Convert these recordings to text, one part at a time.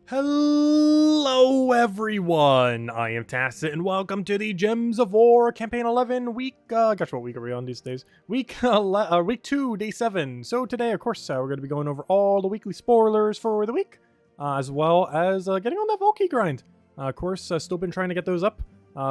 Hello everyone, I am Tacit and welcome to the Gems of War Campaign 11 week, gosh, what week are we on these days? Week 2, day 7. So today, of course, we're going to be going over all the weekly spoilers for the week, as well as getting on that Valkyrie grind. Of course, still been trying to get those up.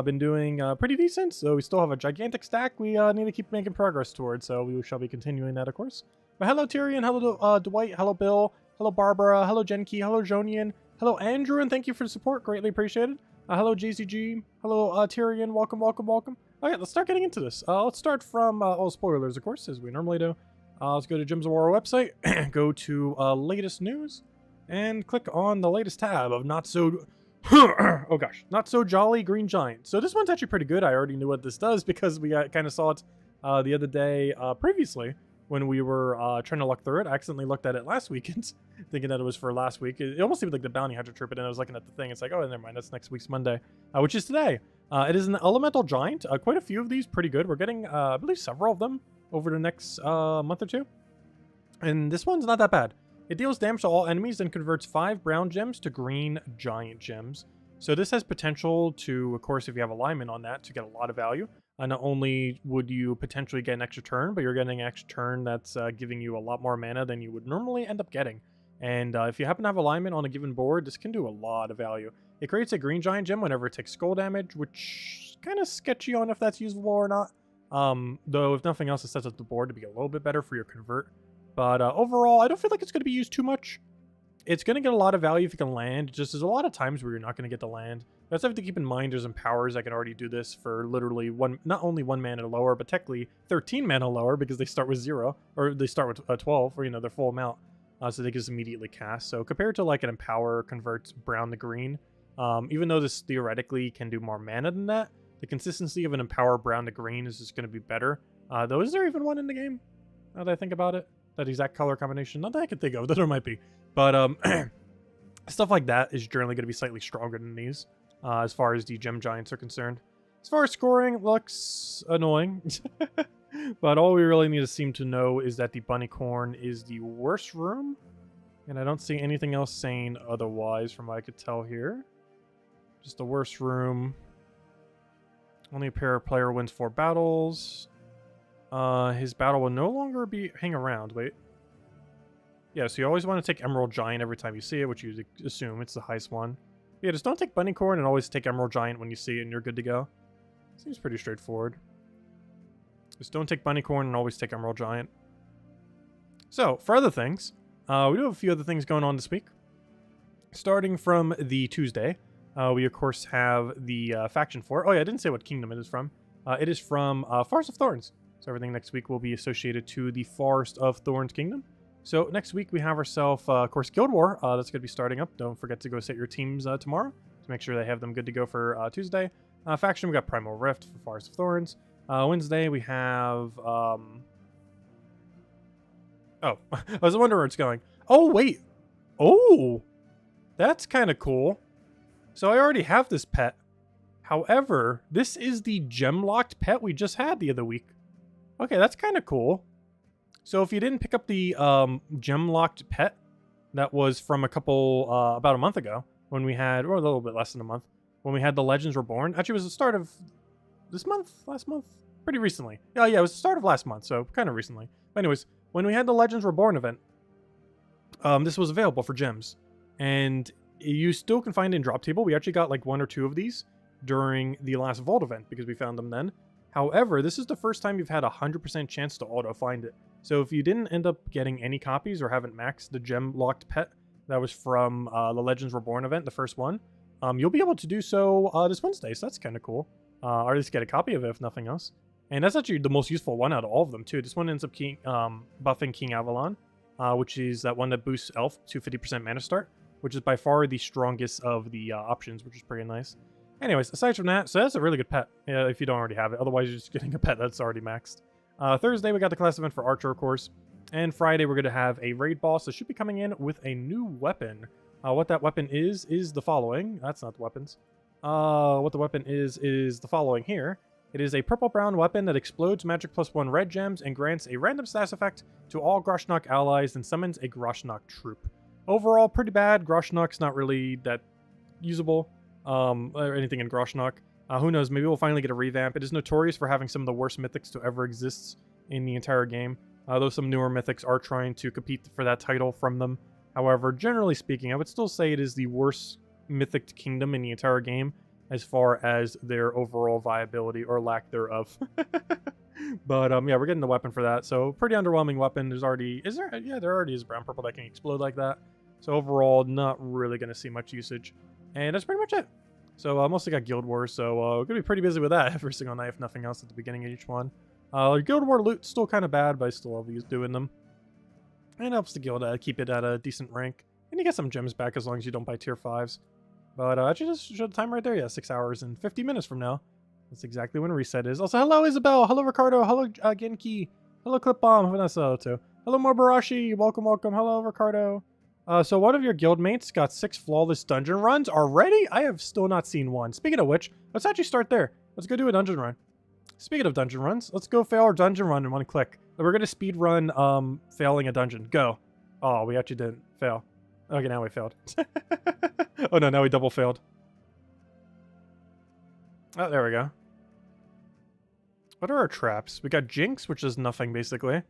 Been doing pretty decent, so we still have a gigantic stack we need to keep making progress towards, so we shall be continuing that, of course. But hello Tyrion, hello Dwight, hello Bill, hello Barbara, hello Genki, hello Jonian, hello Andrew, and thank you for the support, greatly appreciated. Hello JCG, hello Tyrion, welcome. Okay, let's start getting into this. Let's start from all spoilers, of course, as we normally do. Let's go to Gems of War website, go to latest news, and click on the latest tab of Not So... oh gosh, Not So Jolly Green Giant. So this one's actually pretty good. I already knew what this does because we kind of saw it the other day previously when we were trying to look through it. I accidentally looked at it last weekend, thinking that it was for last week. It almost seemed like the bounty hunter trip, and then I was looking at the thing. It's like, oh, never mind, that's next week's Monday, which is today. It is an elemental giant. Quite a few of these, pretty good. We're getting, I believe, several of them over the next month or two. And this one's not that bad. It deals damage to all enemies and converts 5 brown gems to green giant gems. So this has potential to, of course, if you have alignment on that, to get a lot of value. Not only would you potentially get an extra turn, but you're getting an extra turn that's giving you a lot more mana than you would normally end up getting. And if you happen to have alignment on a given board, this can do a lot of value. It creates a green giant gem whenever it takes skull damage, which is kind of sketchy on if that's usable or not. Though, if nothing else, it sets up the board to be a little bit better for your convert. But overall, I don't feel like it's going to be used too much. It's going to get a lot of value if you can land. Just there's a lot of times where you're not going to get to land. You also have to keep in mind there's some powers that can already do this for literally not only 1 mana lower, but technically 13 mana lower because they start with 0. Or they start with 12, or, you know, their full amount. So they can just immediately cast. So compared to like an Empower converts brown to green, even though this theoretically can do more mana than that, the consistency of an Empower brown to green is just going to be better. Though, is there even one in the game? Now that I think about it. That exact color combination. Not that I can think of, though there might be. But stuff like that is generally going to be slightly stronger than these, as far as the gem giants are concerned. As far as scoring, it looks annoying. But all we really need to seem to know is that the Bunnycorn is the worst room. And I don't see anything else saying otherwise from what I could tell here. Just the worst room. Only a player wins 4 battles. His battle will no longer be hang around. Wait. Yeah, so you always want to take Emerald Giant every time you see it, which you assume it's the highest one. Yeah, just don't take Bunnycorn and always take Emerald Giant when you see it and you're good to go. Seems pretty straightforward. Just don't take Bunnycorn and always take Emerald Giant. So, for other things, we do have a few other things going on this week. Starting from the Tuesday, we of course have the faction for... Oh yeah, I didn't say what kingdom it is from. It is from Forest of Thorns. So everything next week will be associated to the Forest of Thorns Kingdom. So next week we have ourselves, of course, Guild War. That's going to be starting up. Don't forget to go set your teams tomorrow to make sure they have them good to go for Tuesday. Faction, we got Primal Rift for Forest of Thorns. Wednesday we have... Oh, I was wondering where it's going. Oh, wait. Oh, that's kind of cool. So I already have this pet. However, this is the gem-locked pet we just had the other week. Okay, that's kind of cool. So if you didn't pick up the gem-locked pet that was from about a month ago, when we had, or a little bit less than a month, when we had the Legends Reborn. Actually, it was the start of this month, last month, pretty recently. Yeah, it was the start of last month, so kind of recently. But anyways, when we had the Legends Reborn event, this was available for gems. And you still can find it in Drop Table. We actually got like 1 or 2 of these during the last Vault event because we found them then. However, this is the first time you've had a 100% chance to auto-find it. So if you didn't end up getting any copies or haven't maxed the gem-locked pet that was from the Legends Reborn event, the first one, you'll be able to do so this Wednesday, so that's kind of cool. Or at least get a copy of it, if nothing else. And that's actually the most useful one out of all of them, too. This one ends up buffing King Avalon, which is that one that boosts Elf to 50% mana start, which is by far the strongest of the options, which is pretty nice. Anyways, aside from that, so that's a really good pet, if you don't already have it. Otherwise, you're just getting a pet that's already maxed. Thursday, we got the class event for Archer, of course. And Friday, we're going to have a raid boss that should be coming in with a new weapon. What that weapon is the following. That's not the weapons. What the weapon is the following here. It is a purple-brown weapon that explodes magic +1 red gems and grants a random status effect to all Groshnok allies and summons a Groshnok troop. Overall, pretty bad. Groshnock's not really that usable, or anything in Groshnock. Who knows, maybe we'll finally get a revamp. It is notorious for having some of the worst mythics to ever exist in the entire game, though some newer mythics are trying to compete for that title from them. However, generally speaking, I would still say it is the worst mythic kingdom in the entire game as far as their overall viability or lack thereof. But yeah, we're getting the weapon for that, so pretty underwhelming weapon. There's already, yeah, there already is brown purple that can explode like that. So overall, not really going to see much usage. And that's pretty much it. So I mostly got Guild Wars, so we're going to be pretty busy with that every single night, if nothing else, at the beginning of each one. Guild War loot's still kind of bad, but I still love doing them. And it helps the guild keep it at a decent rank. And you get some gems back as long as you don't buy tier 5s. But I just showed the time right there. Yeah, 6 hours and 50 minutes from now. That's exactly when reset is. Also, hello Isabel, hello Ricardo, hello Genki, hello Clipbomb, Vanessa too. Hello Morbarashi, welcome, welcome, hello Ricardo. So one of your guildmates got 6 flawless dungeon runs already? I have still not seen one. Speaking of which, let's actually start there. Let's go do a dungeon run. Speaking of dungeon runs, let's go fail our dungeon run in one click. We're going to speed run failing a dungeon. Go. Oh, we actually didn't fail. Okay, now we failed. Oh no, now we double failed. Oh, there we go. What are our traps? We got Jinx, which is nothing basically,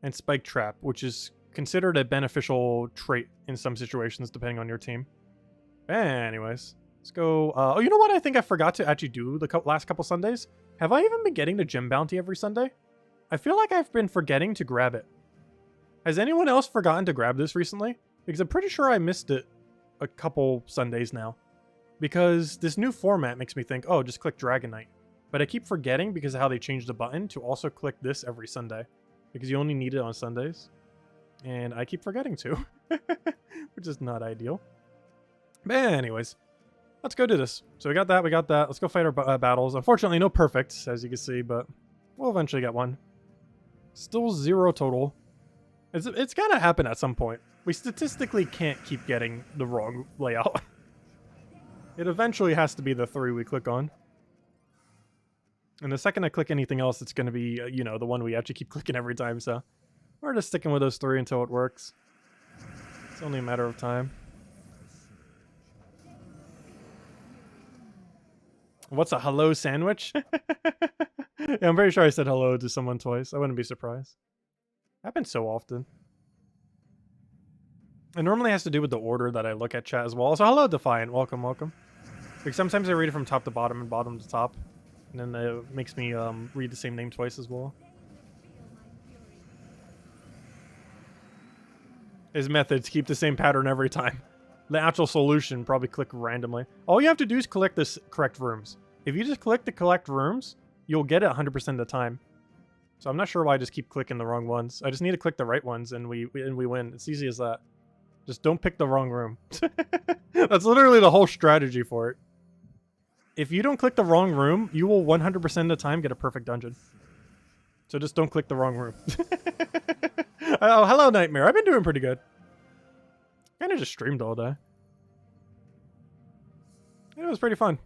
and Spike Trap, which is considered a beneficial trait in some situations depending on your team. Anyways, let's go. Oh, you know what? I think I forgot to actually do the last couple Sundays. Have I even been getting the gym bounty every Sunday? I feel like I've been forgetting to grab it. Has anyone else forgotten to grab this recently? Because I'm pretty sure I missed it a couple Sundays now. Because this new format makes me think, oh, just click Dragon Knight. But I keep forgetting because of how they changed the button to also click this every Sunday. Because you only need it on Sundays. And I keep forgetting to. Which is not ideal. But anyways, let's go do this. So we got that, we got that. Let's go fight our battles. Unfortunately, no perfects, as you can see, but we'll eventually get one. Still 0 total. It's gotta happen at some point. We statistically can't keep getting the wrong layout. It eventually has to be the 3 we click on. And the second I click anything else, it's going to be, you know, the one we actually keep clicking every time, so we're just sticking with those 3 until it works. It's only a matter of time. What's a hello sandwich? Yeah, I'm very sure I said hello to someone twice. I wouldn't be surprised. Happens so often. It normally has to do with the order that I look at chat as well. So hello Defiant, welcome, welcome. Because sometimes I read it from top to bottom and bottom to top. And then it makes me read the same name twice as well. His methods keep the same pattern every time. The actual solution, probably click randomly. All you have to do is collect the correct rooms. If you just click the collect rooms, you'll get it 100% of the time. So I'm not sure why I just keep clicking the wrong ones. I just need to click the right ones and we win. It's easy as that. Just don't pick the wrong room. That's literally the whole strategy for it. If you don't click the wrong room, you will 100% of the time get a perfect dungeon. So just don't click the wrong room. Oh, hello Nightmare. I've been doing pretty good. Kind of just streamed all day. It was pretty fun.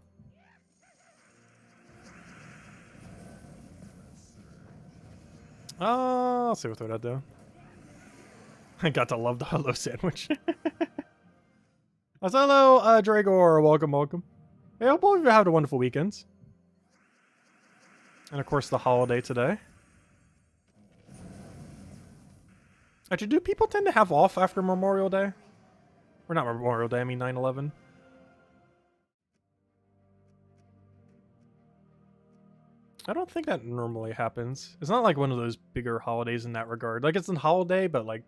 I'll see what I do. I got to love the hello sandwich. Hello, Dragor. Welcome, welcome. Hey, I hope all of you had a wonderful weekend. And of course, the holiday today. Actually, do people tend to have off after Memorial Day? Or not Memorial Day, I mean 9/11. I don't think that normally happens. It's not like one of those bigger holidays in that regard. Like, it's a holiday, but like,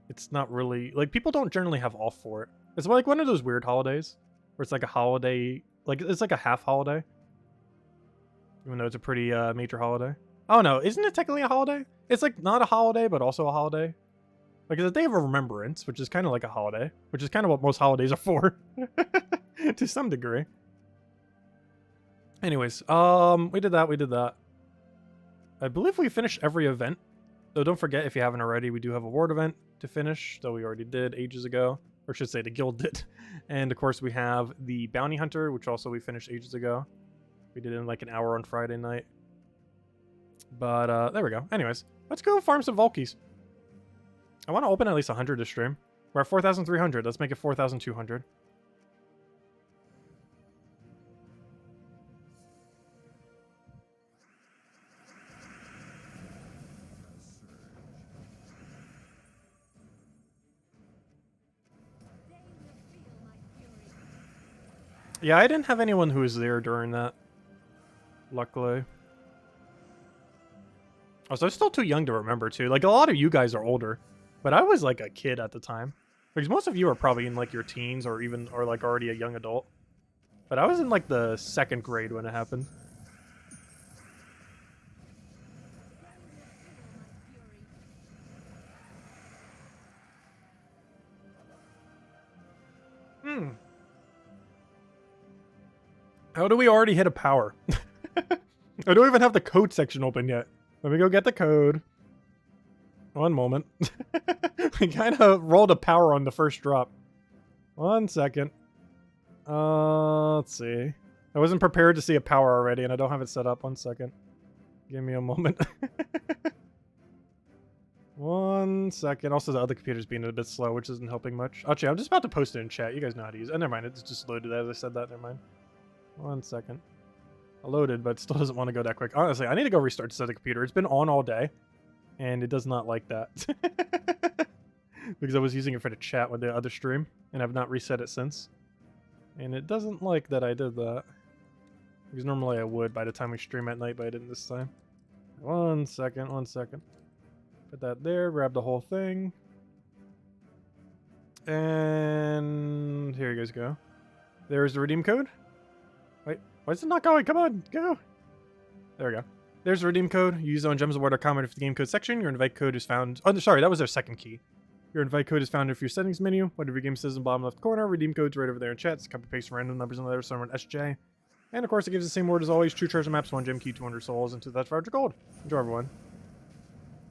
it's not really... Like, people don't generally have off for it. It's like one of those weird holidays. Where it's like a holiday... Like, it's like a half holiday. Even though it's a pretty major holiday. Oh no, isn't it technically a holiday? It's like not a holiday, but also a holiday. Like, it's a day of remembrance, which is kind of like a holiday. Which is kind of what most holidays are for. To some degree. Anyways, we did that, we did that. I believe we finished every event. So don't forget, if you haven't already, we do have a ward event to finish, though we already did ages ago. Or I should say the guild did. And of course we have the bounty hunter, which also we finished ages ago. We did it in like an hour on Friday night. But there we go. Anyways, let's go farm some Valkies. I want to open at least 100 to stream. We're at 4,300. Let's make it 4,200. Yeah, I didn't have anyone who was there during that. Luckily. Also, I'm still too young to remember, too. Like, a lot of you guys are older. But I was, like, a kid at the time. Because most of you are probably in, like, your teens or even, or, like, already a young adult. But I was in, like, the 2nd grade when it happened. How do we already hit a power? I don't even have the code section open yet. Let me go get the code. One moment. We kind of rolled a power on the first drop. 1 second. Let's see. I wasn't prepared to see a power already, and I don't have it set up. 1 second. Give me a moment. 1 second. Also, the other computer's being a bit slow, which isn't helping much. Actually, I'm just about to post it in chat. You guys know how to use it. Never mind. It's just loaded as I said that. Never mind. 1 second. I loaded, but it still doesn't want to go that quick. Honestly, I need to go restart this other computer. It's been on all day, and it does not like that. Because I was using it for the chat with the other stream, and I've not reset it since. And it doesn't like that I did that. Because normally I would by the time we stream at night, but I didn't this time. 1 second, 1 second. Put that there, grab the whole thing. And here you guys go. There's the redeem code. Wait, why is it not going? Come on, go. There we go. There's the redeem code. You use it on gemsofwar.com and for the game code section. Your invite code is found. Oh, sorry, that was our second key. Your invite code is found in your settings menu. Whatever your game says in the bottom left corner. Redeem code's right over there in chat. Copy paste random numbers in the letter, someone SJ. And of course, it gives the same word as always: 2 treasure maps, 1 gem key, 200 souls, and 2,500 gold. Enjoy, everyone.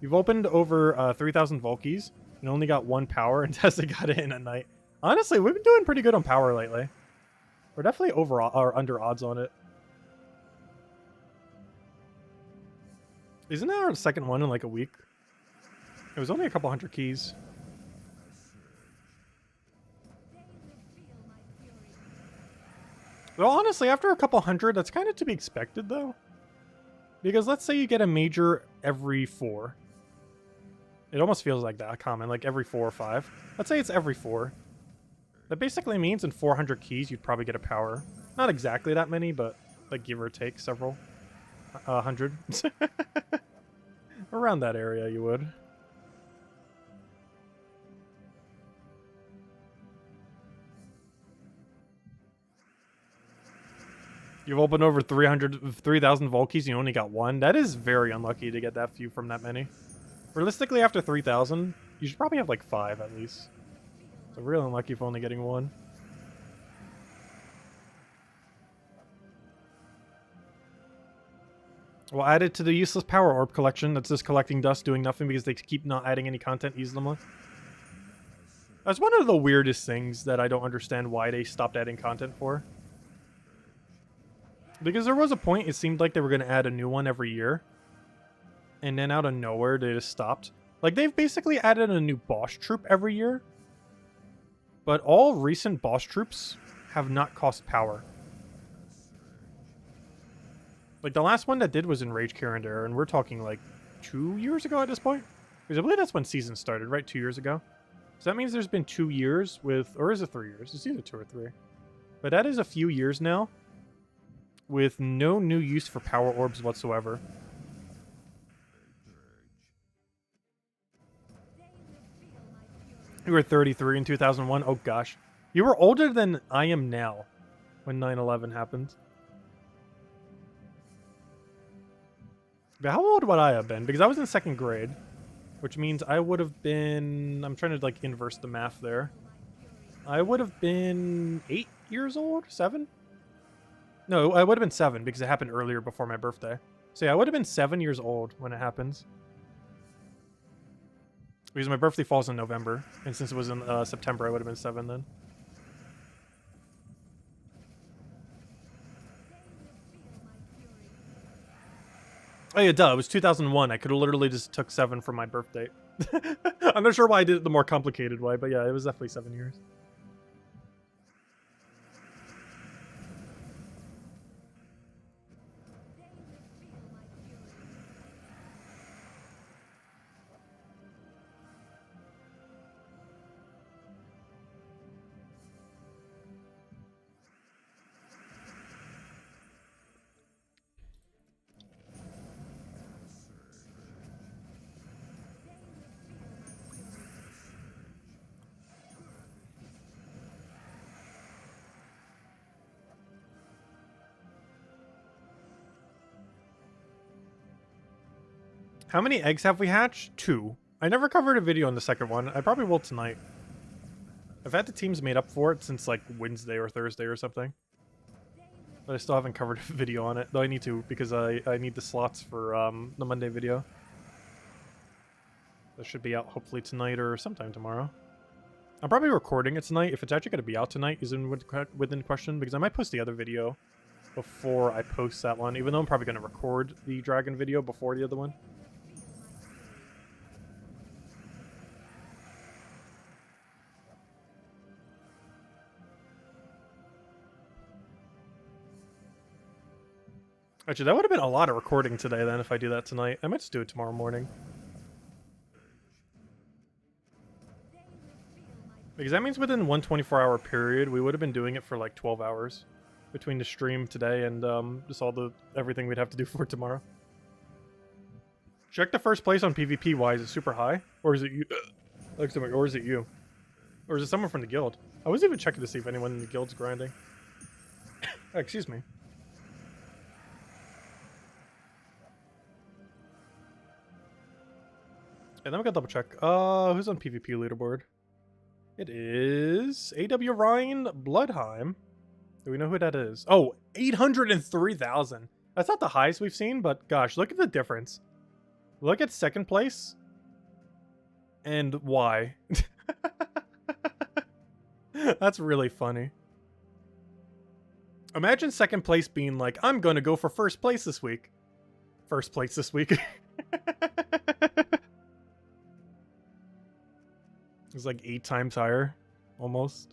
You've opened over 3,000 Volkies and only got 1 power, and Tesla got it in at night. Honestly, we've been doing pretty good on power lately. We're definitely over or under odds on it. Isn't that our second one in like a week? It was only a couple hundred keys. Well, honestly, after a couple hundred, that's kind of to be expected, though. Because let's say you get a major every 4. It almost feels like that common, like every 4 or 5. Let's say it's every 4. That basically means in 400 keys, you'd probably get a power. Not exactly that many, but like give or take several. 100. Around that area, you would. You've opened over 3,000 Volkies and you only got 1. That is very unlucky to get that few from that many. Realistically, after 3,000, you should probably have like 5 at least. So real unlucky for only getting 1. We'll add it to the useless power orb collection that's just collecting dust, doing nothing because they keep not adding any content easily. That's one of the weirdest things that I don't understand why they stopped adding content for. Because there was a point it seemed like they were going to add a new one every year. And then out of nowhere, they just stopped. Like, they've basically added a new boss troop every year. But all recent boss troops have not cost power. Like, the last one that did was in Rage Carindare, and we're talking, like, 2 years ago at this point? Because I believe that's when season started, right? 2 years ago? So that means there's been 2 years with... Or is it 3 years? It's either 2 or 3. But that is a few years now with no new use for power orbs whatsoever. You were 33 in 2001? Oh, gosh. You were older than I am now when 9/11 happened. But how old would I have been? Because I was in 2nd grade, which means I would have been... I'm trying to, like, inverse the math there. I would have been 8 years old? 7? No, I would have been 7 because it happened earlier before my birthday. So yeah, I would have been 7 years old when it happens. Because my birthday falls in November, and since it was in September, I would have been 7 then. Oh yeah, duh, it was 2001. I could have literally just took 7 from my birth date. I'm not sure why I did it the more complicated way, but yeah, it was definitely 7 years. How many eggs have we hatched? 2. I never covered a video on the second one. I probably will tonight. I've had the teams made up for it since like Wednesday or Thursday or something. But I still haven't covered a video on it. Though I need to, because I need the slots for the Monday video. That should be out hopefully tonight or sometime tomorrow. I'm probably recording it tonight. If it's actually going to be out tonight is within question, because I might post the other video before I post that one, even though I'm probably going to record the dragon video before the other one. Actually, that would have been a lot of recording today then if I do that tonight. I might just do it tomorrow morning. Because that means within one 24-hour period, we would have been doing it for like 12 hours. Between the stream today and just everything we'd have to do for tomorrow. Check the first place on PvP. Why is it super high? Or is it you? Or is it you? Or is it someone from the guild? I wasn't even checking to see if anyone in the guild's grinding. Excuse me. And then we got double check. Who's on PvP leaderboard? It is AW Ryan Bloodheim. Do we know who that is? Oh, 803,000. That's not the highest we've seen, but gosh, look at the difference. Look at second place. And why? That's really funny. Imagine second place being like, I'm going to go for first place this week. First place this week. It's like 8 times higher, almost.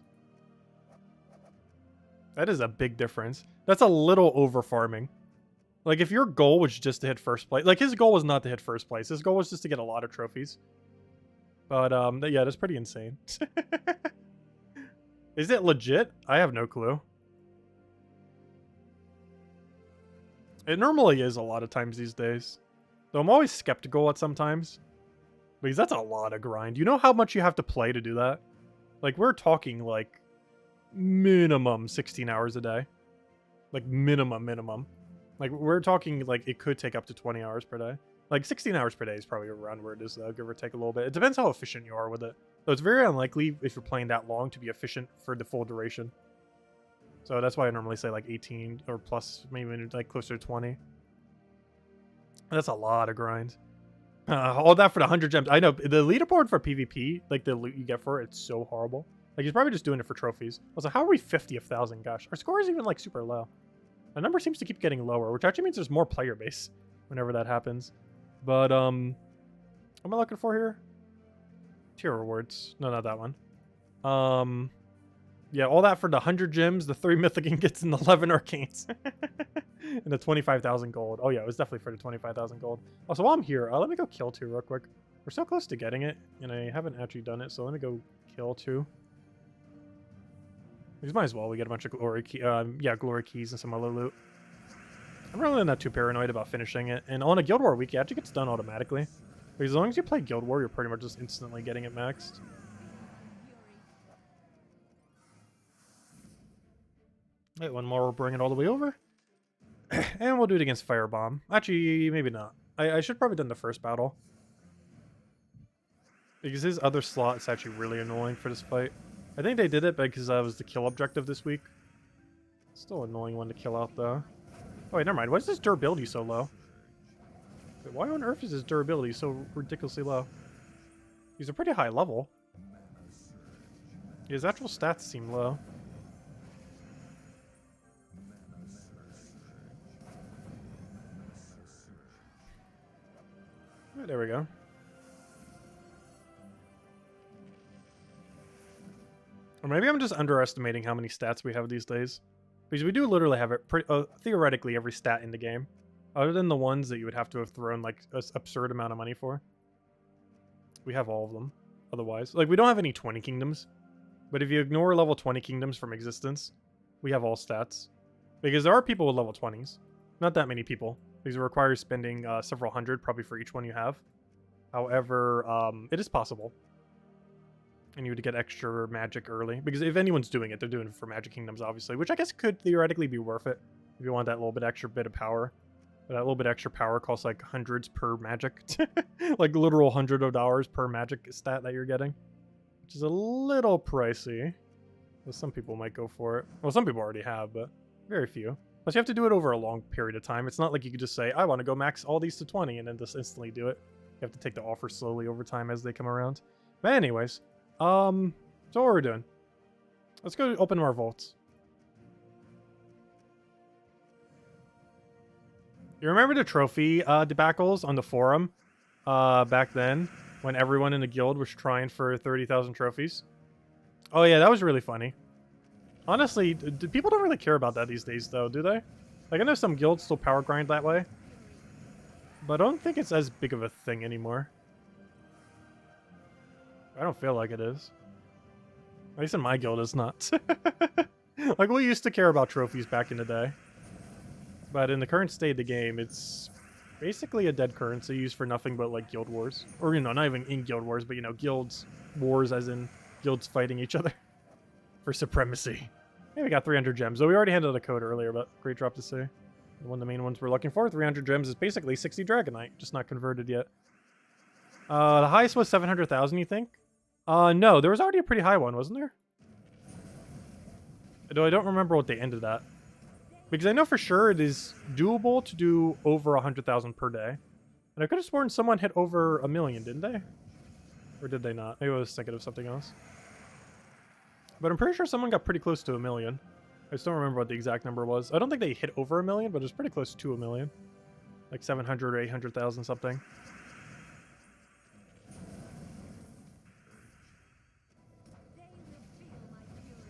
That is a big difference. That's a little over farming. Like, if your goal was just to hit first place, like his goal was not to hit first place. His goal was just to get a lot of trophies. But yeah, that's pretty insane. Is it legit? I have no clue. It normally is a lot of times these days. Though I'm always skeptical at sometimes. Because that's a lot of grind. You know how much you have to play to do that? Like, we're talking, like, minimum 16 hours a day. Like, minimum. Like, we're talking, like, it could take up to 20 hours per day. Like, 16 hours per day is probably around where it is, though, give or take a little bit. It depends how efficient you are with it. So it's very unlikely, if you're playing that long, to be efficient for the full duration. So that's why I normally say, like, 18 or plus, maybe, like, closer to 20. That's a lot of grind. All that for the 100 gems. I know, the leaderboard for PvP, like the loot you get for it, it's so horrible. Like, he's probably just doing it for trophies. I was like, how are we 50,000? Gosh, our score is even, like, super low. The number seems to keep getting lower, which actually means there's more player base whenever that happens. But, what am I looking for here? Tier rewards. No, not that one. Yeah, all that for the 100 gems, the 3 mythic ingots, and the 11 arcanes. And the 25,000 gold. Oh yeah, it was definitely for the 25,000 gold. Also, while I'm here, let me go kill 2 real quick. We're so close to getting it, and I haven't actually done it, so let me go kill 2. We might as well. We get a bunch of glory keys and some other loot. I'm really not too paranoid about finishing it. And on a Guild War week, it actually gets done automatically. Because as long as you play Guild War, you're pretty much just instantly getting it maxed. Wait, one more, we'll bring it all the way over. And we'll do it against Firebomb. Actually, maybe not. I should probably done the first battle. Because his other slot is actually really annoying for this fight. I think they did it because that was the kill objective this week. Still an annoying one to kill out, though. Oh, wait, never mind. Why is his durability so low? Wait, why on earth is his durability so ridiculously low? He's a pretty high level. His actual stats seem low. Right, there we go. Or maybe I'm just underestimating how many stats we have these days. Because we do literally have it, theoretically, every stat in the game. Other than the ones that you would have to have thrown, like, an absurd amount of money for. We have all of them, otherwise. Like, we don't have any 20 kingdoms. But if you ignore level 20 kingdoms from existence, we have all stats. Because there are people with level 20s. Not that many people. Because it requires spending several hundred, probably for each one you have. However, it is possible. And you would get extra magic early. Because if anyone's doing it, they're doing it for magic kingdoms, obviously. Which I guess could theoretically be worth it. If you want that little bit extra bit of power. But that little bit extra power costs like hundreds per magic. Like literal $100 per magic stat that you're getting. Which is a little pricey. Well, some people might go for it. Well, some people already have, but very few. Plus you have to do it over a long period of time. It's not like you could just say, I want to go max all these to 20 and then just instantly do it. You have to take the offer slowly over time as they come around. But anyways, so what we're doing. Let's go open our vaults. You remember the trophy debacles on the forum back then when everyone in the guild was trying for 30,000 trophies? Oh yeah, that was really funny. Honestly, people don't really care about that these days though, do they? Like I know some guilds still power grind that way. But I don't think it's as big of a thing anymore. I don't feel like it is. At least in my guild it's not. Like we used to care about trophies back in the day. But in the current state of the game, it's basically a dead currency used for nothing but like guild wars. Or, you know, not even in guild wars, but, you know, guilds wars as in guilds fighting each other for supremacy. Yeah, we got 300 gems. So we already handed a code earlier, but great drop to see. One of the main ones we're looking for, 300 gems, is basically 60 Dragonite, just not converted yet. The highest was 700,000, you think? No, there was already a pretty high one, wasn't there? Though I don't remember what they ended at. Because I know for sure it is doable to do over 100,000 per day. And I could have sworn someone hit over 1 million, didn't they? Or did they not? Maybe I was thinking of something else. But I'm pretty sure someone got pretty close to 1 million. I just don't remember what the exact number was. I don't think they hit over 1 million, but it was pretty close to 1 million. Like 700 or 800,000 something.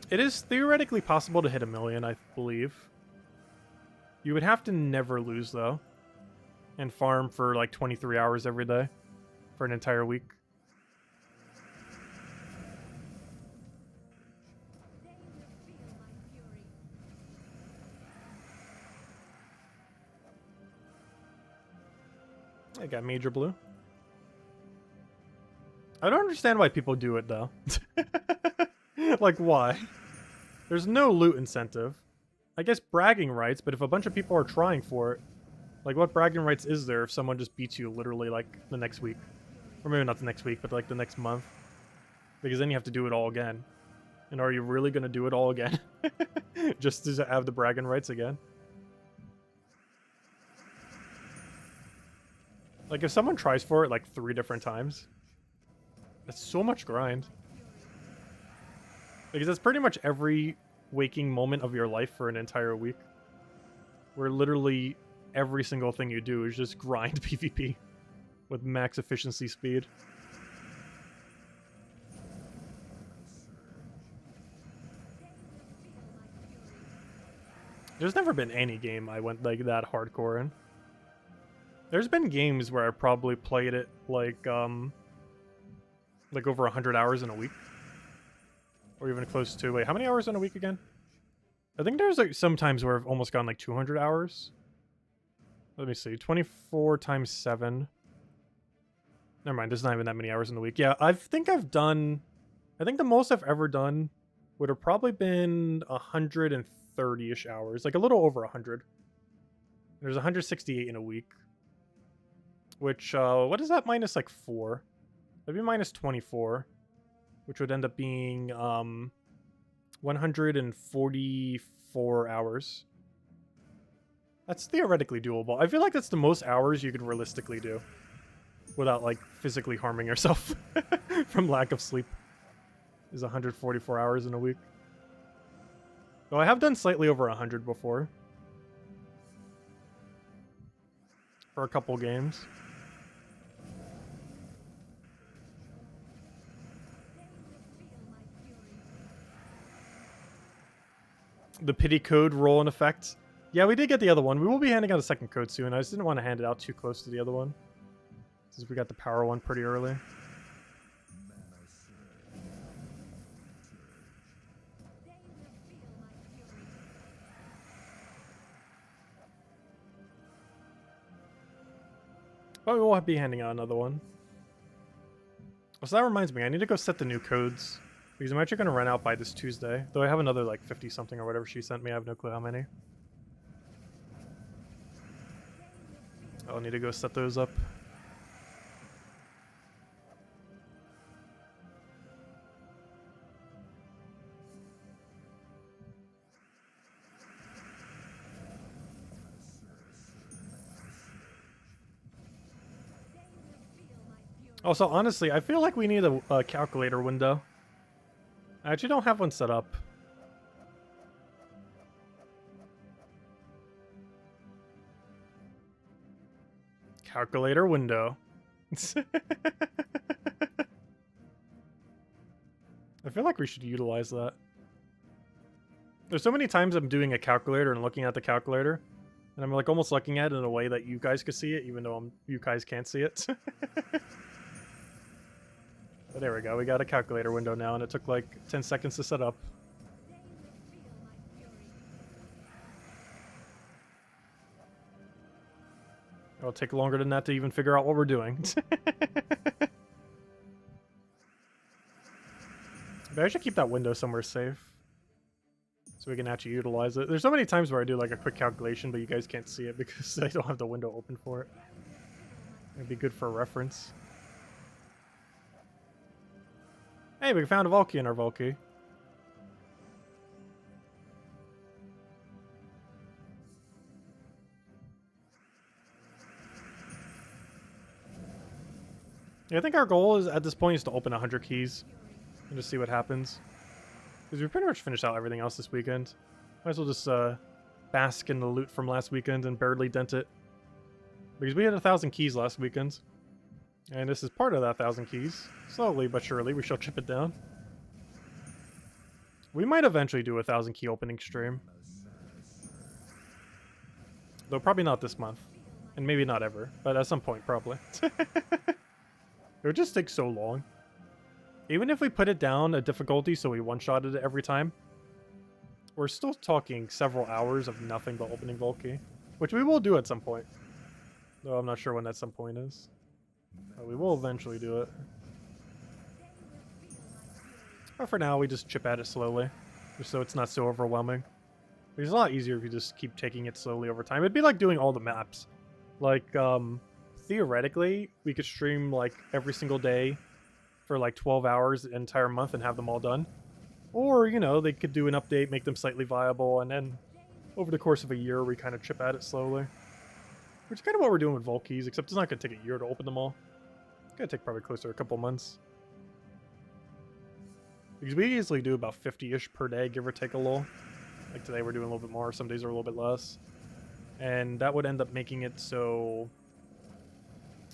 It is theoretically possible to hit 1 million, I believe. You would have to never lose, though. And farm for like 23 hours every day. For an entire week. I got Major Blue. I don't understand why people do it, though. Like, why? There's no loot incentive. I guess bragging rights, but if a bunch of people are trying for it, like what bragging rights is there if someone just beats you literally like the next week? Or maybe not the next week, but like the next month. Because then you have to do it all again. And are you really going to do it all again? Just to have the bragging rights again? Like if someone tries for it like 3 different times, that's so much grind. Because that's pretty much every waking moment of your life for an entire week. Where literally every single thing you do is just grind PvP with max efficiency speed. There's never been any game I went like that hardcore in. There's been games where I probably played it like over 100 hours in a week. Or even close to... Wait, how many hours in a week again? I think there's like some times where I've almost gone like 200 hours. Let me see. 24 times 7. Never mind, there's not even that many hours in the week. Yeah, I think I've done... I think the most I've ever done would have probably been 130-ish hours. Like a little over 100. There's 168 in a week. Which, what is that minus like 4? That'd be minus 24. Which would end up being 144 hours. That's theoretically doable. I feel like that's the most hours you could realistically do. Without, like, physically harming yourself from lack of sleep. Is 144 hours in a week. Though I have done slightly over 100 before. For a couple games. The pity code roll in effect. Yeah, we did get the other one. We will be handing out a second code soon. I just didn't want to hand it out too close to the other one, since we got the power one pretty early. But we will be handing out another one. So that reminds me, I need to go set the new codes, because I'm actually going to run out by this Tuesday. Though I have another like 50 something or whatever she sent me. I have no clue how many. I'll need to go set those up. Also, honestly, I feel like we need a calculator window. I actually don't have one set up. Calculator window. I feel like we should utilize that. There's so many times I'm doing a calculator and looking at the calculator, and I'm like almost looking at it in a way that you guys could see it, even though you guys can't see it. But there we go, we got a calculator window now, and it took like 10 seconds to set up. It'll take longer than that to even figure out what we're doing. But I should keep that window somewhere safe, so we can actually utilize it. There's so many times where I do like a quick calculation, but you guys can't see it because I don't have the window open for it. It'd be good for reference. Hey, we found a Valkyrie in our Valkyrie. Yeah, I think our goal is at this point is to open 100 keys and just see what happens. Because we pretty much finished out everything else this weekend. Might as well just bask in the loot from last weekend and barely dent it. Because we had 1,000 keys last weekend. And this is part of that 1,000 keys. Slowly but surely, we shall chip it down. We might eventually do a 1,000 key opening stream. Though probably not this month. And maybe not ever. But at some point, probably. It would just take so long. Even if we put it down a difficulty so we one-shotted it every time, we're still talking several hours of nothing but opening Valkyrie. Which we will do at some point. Though I'm not sure when that some point is. But we will eventually do it. But for now, we just chip at it slowly. Just so it's not so overwhelming. It's a lot easier if you just keep taking it slowly over time. It'd be like doing all the maps. Like, theoretically, we could stream like every single day for like 12 hours the entire month and have them all done. Or, you know, they could do an update, make them slightly viable, and then over the course of a year, we kind of chip at it slowly. Which is kind of what we're doing with Valkyries, except it's not going to take a year to open them all. It's going to take probably closer to a couple months. Because we easily do about 50-ish per day, give or take a little. Like today we're doing a little bit more, some days are a little bit less. And that would end up making it so...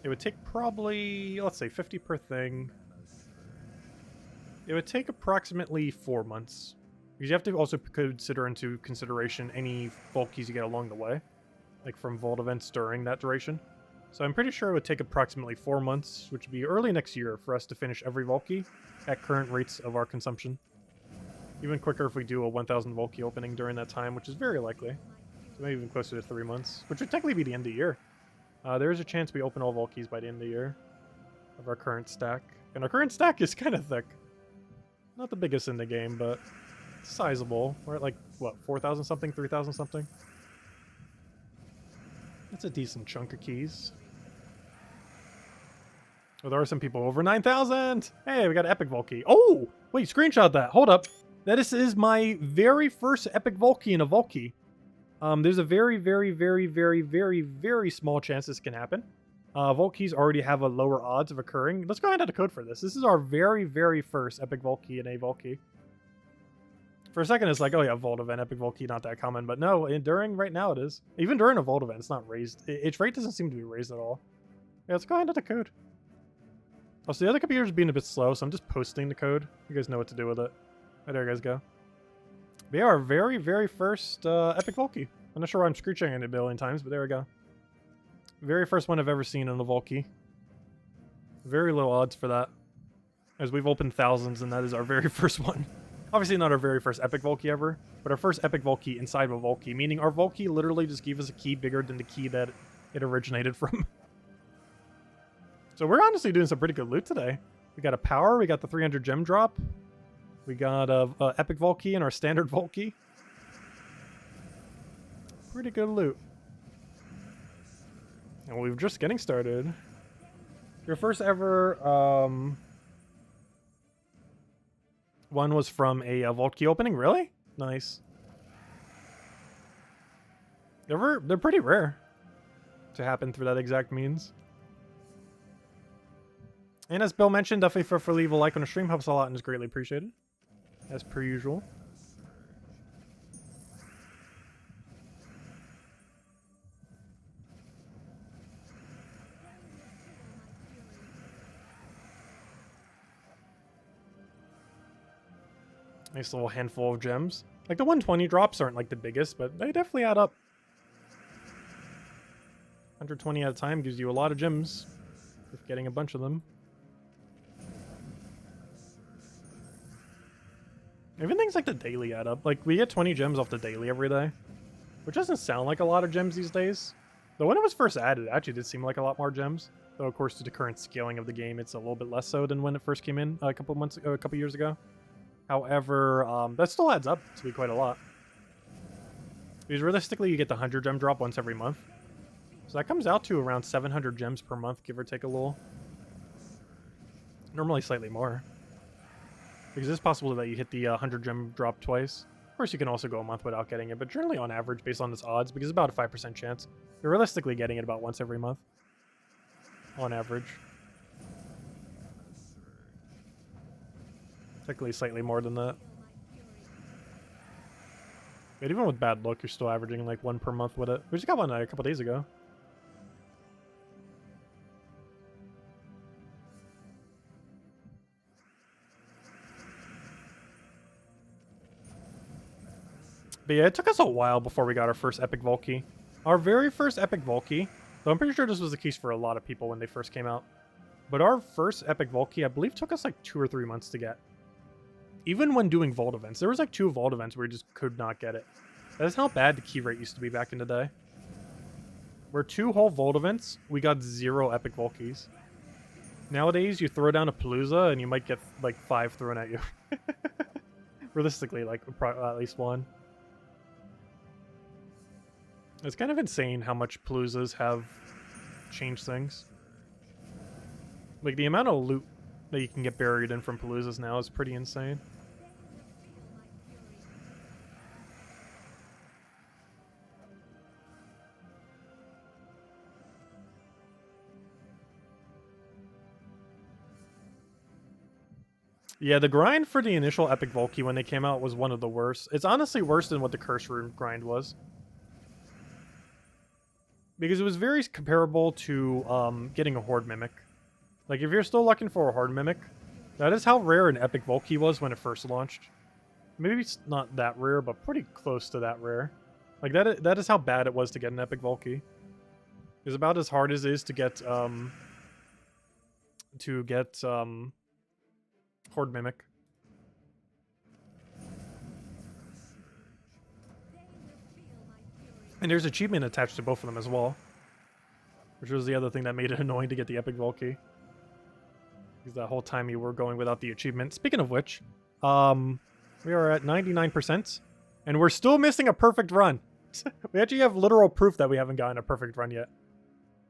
it would take probably, let's say, 50 per thing. It would take approximately 4 months. Because you have to also consider into consideration any Valkyries you get along the way. Like from vault events during that duration. So I'm pretty sure it would take approximately 4 months, which would be early next year, for us to finish every Valkyrie at current rates of our consumption. Even quicker if we do a 1,000 Valkyrie opening during that time, which is very likely. So maybe even closer to 3 months, which would technically be the end of the year. There is a chance we open all Valkyries by the end of the year of our current stack. And our current stack is kind of thick. Not the biggest in the game, but sizable. We're at like, what, 4,000 something, 3,000 something? That's a decent chunk of keys. Oh, there are some people over 9,000! Hey, we got an epic Valkyrie. Oh! Wait, screenshot that. Hold up. That is my very first epic Valkyrie in a Valkyrie. There's a very, very, very, very, very, very small chance this can happen. Valkyries already have a lower odds of occurring. Let's go ahead and add a code for this. This is our very, very first epic Valkyrie in a Valkyrie. For a second, it's like, oh yeah, Vault event, epic Valkyrie, not that common. But no, right now it is. Even during a Vault event, it's not raised. Its rate doesn't seem to be raised at all. Yeah, let's go ahead and add the code. Also, the other computer's being a bit slow, so I'm just posting the code. You guys know what to do with it. Right, there you guys go. They are our very, very first epic Valky. I'm not sure why I'm screeching it a billion times, but there we go. Very first one I've ever seen in a Valky. Very low odds for that, as we've opened thousands, and that is our very first one. Obviously not our very first epic Valky ever, but our first epic Valky inside of a Valky, meaning our Valky literally just gave us a key bigger than the key that it originated from. So we're honestly doing some pretty good loot today. We got a power, we got the 300 gem drop, we got a epic Valky and our standard Valky. Pretty good loot. And we're just getting started. Your first ever one was from a Valky opening? Really? Nice. They're pretty rare to happen through that exact means. And as Bill mentioned, definitely feel free to leave a like on the stream. Helps a lot and is greatly appreciated. As per usual. Nice little handful of gems. Like the 120 drops aren't like the biggest, but they definitely add up. 120 at a time gives you a lot of gems if getting a bunch of them. Even things like the daily add up. Like we get 20 gems off the daily every day, which doesn't sound like a lot of gems these days. Though when it was first added, it actually did seem like a lot more gems. Though of course, to the current scaling of the game, it's a little bit less so than when it first came in a couple years ago. However, that still adds up to be quite a lot. Because realistically, you get the 100 gem drop once every month. So that comes out to around 700 gems per month, give or take a little. Normally slightly more. Because it's possible that you hit the 100 gem drop twice. Of course, you can also go a month without getting it, but generally on average, based on its odds, because it's about a 5% chance, you're realistically getting it about once every month. On average. Technically slightly more than that. But even with bad luck, you're still averaging like one per month with it. We just got one a couple days ago. But yeah, it took us a while before we got our first epic Valky. Our very first epic Valky, though I'm pretty sure this was the case for a lot of people when they first came out. But our first epic Valky, I believe, took us like 2 or 3 months to get. Even when doing vault events. There was like 2 vault events where you just could not get it. That is how bad the key rate used to be back in the day. Where 2 whole vault events, we got 0 epic Valkys. Nowadays, you throw down a Palooza and you might get like 5 thrown at you. Realistically, like at least 1. It's kind of insane how much Paloozas have changed things. Like the amount of loot that you can get buried in from Paloozas now is pretty insane. Yeah, the grind for the initial epic Valky when they came out was one of the worst. It's honestly worse than what the Curse Room grind was. Because it was very comparable to getting a Horde Mimic. Like, if you're still looking for a Horde Mimic, that is how rare an epic Valky was when it first launched. Maybe it's not that rare, but pretty close to that rare. Like, that is how bad it was to get an epic Valky. It's about as hard as it is to get Horde Mimic. And there's achievement attached to both of them as well. Which was the other thing that made it annoying to get the epic Valky. Because that whole time you were going without the achievement. Speaking of which, we are at 99%. And we're still missing a perfect run. We actually have literal proof that we haven't gotten a perfect run yet.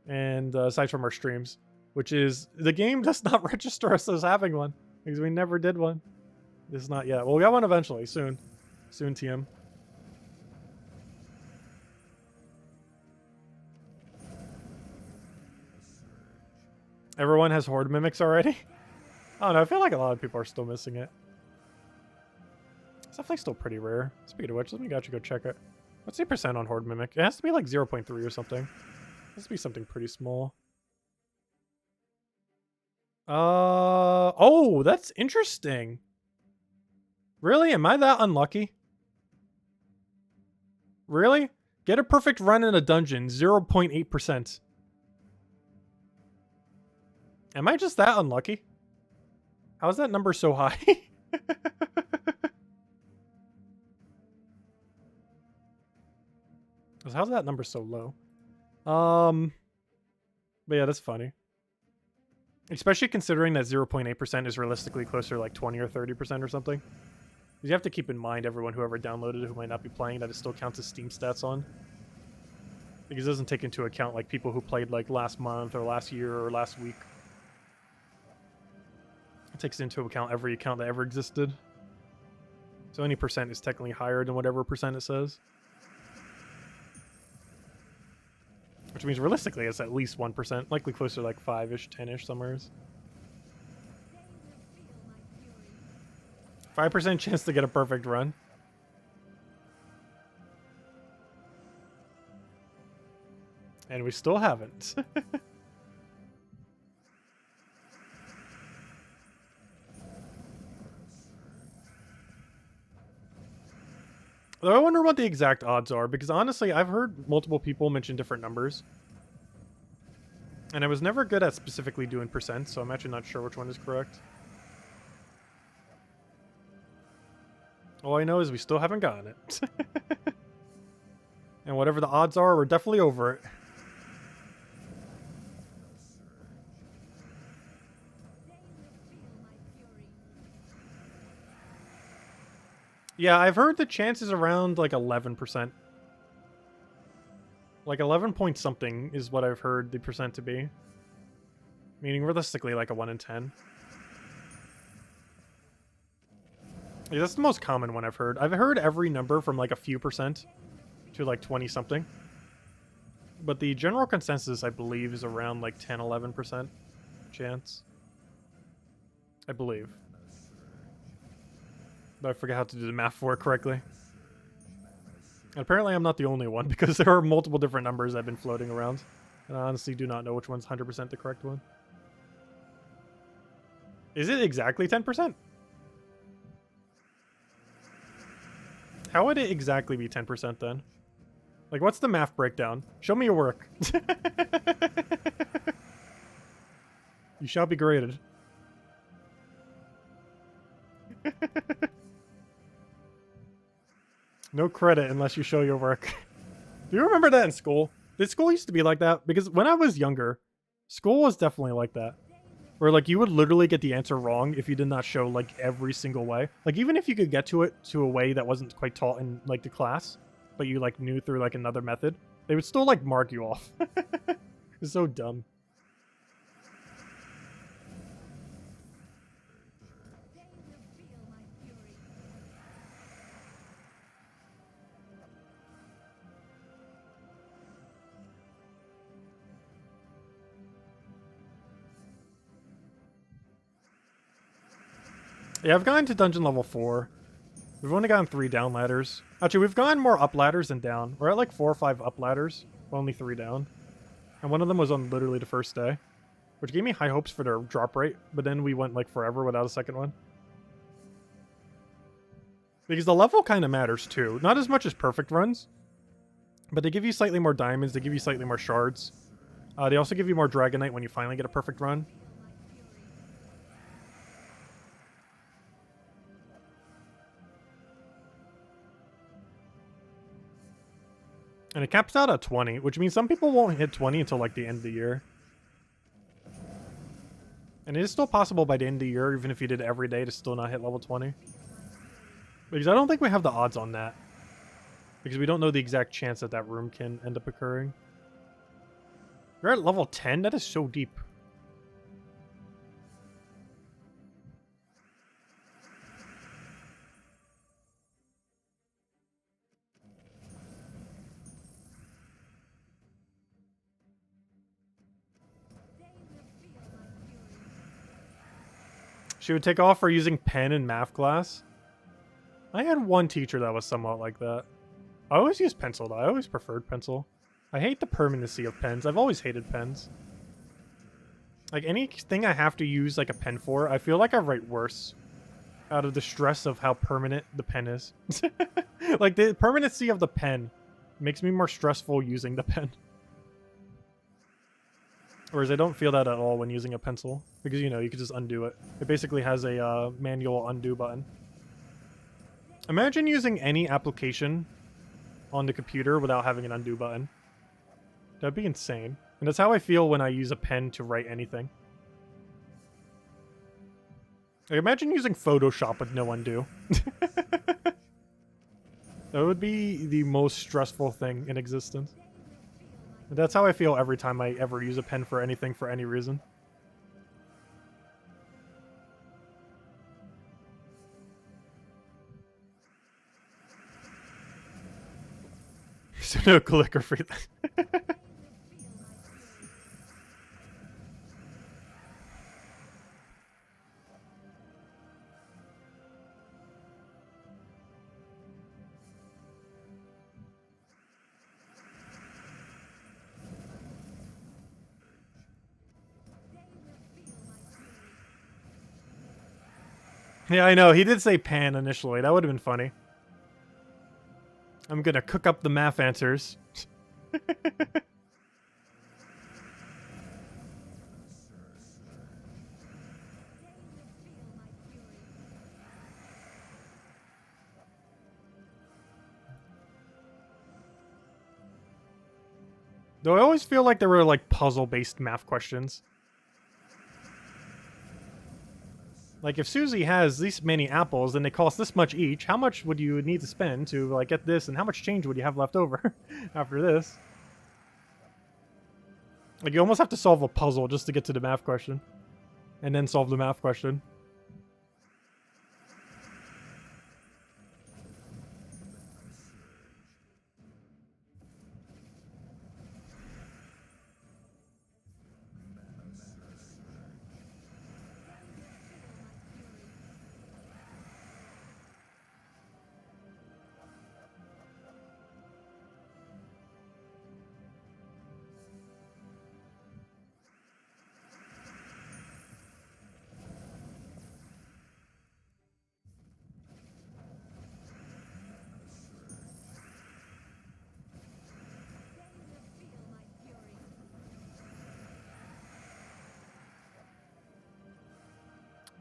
And aside from our streams. Which is, the game does not register us as having one. Because we never did one. This is not yet. Well, we got one eventually. Soon. Soon, TM. Everyone has Horde Mimics already? I don't know, I feel like a lot of people are still missing it. It's definitely still pretty rare. Speaking of which, let me actually go check it. What's the percent on Horde Mimic? It has to be like 0.3 or something. It has to be something pretty small. Oh, that's interesting. Really? Am I that unlucky? Really? Get a perfect run in a dungeon, 0.8%. Am I just that unlucky? How is that number so high? How's that number so low? But yeah, that's funny. Especially considering that 0.8% is realistically closer to like 20 or 30% or something. You have to keep in mind everyone whoever downloaded it who might not be playing that it still counts as Steam stats on. Because it doesn't take into account like people who played like last month or last year or last week. It takes into account every account that ever existed. So any percent is technically higher than whatever percent it says. Which means realistically it's at least 1%, likely closer to like 5-ish, 10-ish somewheres. 5% chance to get a perfect run. And we still haven't. Though I wonder what the exact odds are, because honestly, I've heard multiple people mention different numbers. And I was never good at specifically doing percent, so I'm actually not sure which one is correct. All I know is we still haven't gotten it. And whatever the odds are, we're definitely over it. Yeah, I've heard the chances around like 11%. Like 11 point something is what I've heard the percent to be. Meaning realistically like a 1 in 10. Yeah, that's the most common one I've heard. I've heard every number from like a few percent to like 20 something. But the general consensus, I believe, is around like 10, 11% chance. I believe. But I forget how to do the math for it correctly. And apparently I'm not the only one, because there are multiple different numbers that have been floating around. And I honestly do not know which one's 100% the correct one. Is it exactly 10%? How would it exactly be 10% then? Like, what's the math breakdown? Show me your work. You shall be graded. No credit unless you show your work. Do you remember that in school? Did school used to be like that? Because when I was younger, school was definitely like that. Where, like, you would literally get the answer wrong if you did not show, like, every single way. Like, even if you could get to it to a way that wasn't quite taught in, like, the class, but you, like, knew through, like, another method, they would still, like, mark you off. It's so dumb. Yeah, I've gotten to dungeon level 4. We've only gotten 3 down ladders. Actually, we've gotten more up ladders than down. We're at like 4 or 5 up ladders, only 3 down. And one of them was on literally the first day, which gave me high hopes for their drop rate, but then we went like forever without a second one. Because the level kind of matters too. Not as much as perfect runs, but they give you slightly more diamonds, they give you slightly more shards. They also give you more Dragonite when you finally get a perfect run. And it caps out at 20, which means some people won't hit 20 until like the end of the year. And it is still possible by the end of the year, even if you did it every day, to still not hit level 20. Because I don't think we have the odds on that. Because we don't know the exact chance that that room can end up occurring. We're at level 10? That is so deep. She would take off for using pen in math class. I had one teacher that was somewhat like that. I always used pencil though. I always preferred pencil. I hate the permanency of pens. I've always hated pens. Like anything I have to use like a pen for, I feel like I write worse. Out of the stress of how permanent the pen is. Like the permanency of the pen makes me more stressful using the pen. Whereas I don't feel that at all when using a pencil. Because, you know, you can just undo it. It basically has a manual undo button. Imagine using any application on the computer without having an undo button. That'd be insane. And that's how I feel when I use a pen to write anything. Like, imagine using Photoshop with no undo. That would be the most stressful thing in existence. And that's how I feel every time I ever use a pen for anything for any reason. So no clicker for that. Yeah, I know. He did say pan initially. That would have been funny. I'm gonna cook up the math answers. Though I always feel like there were like puzzle-based math questions. Like, if Susie has these many apples and they cost this much each, how much would you need to spend to, like, get this, and how much change would you have left over after this? Like, you almost have to solve a puzzle just to get to the math question. And then solve the math question.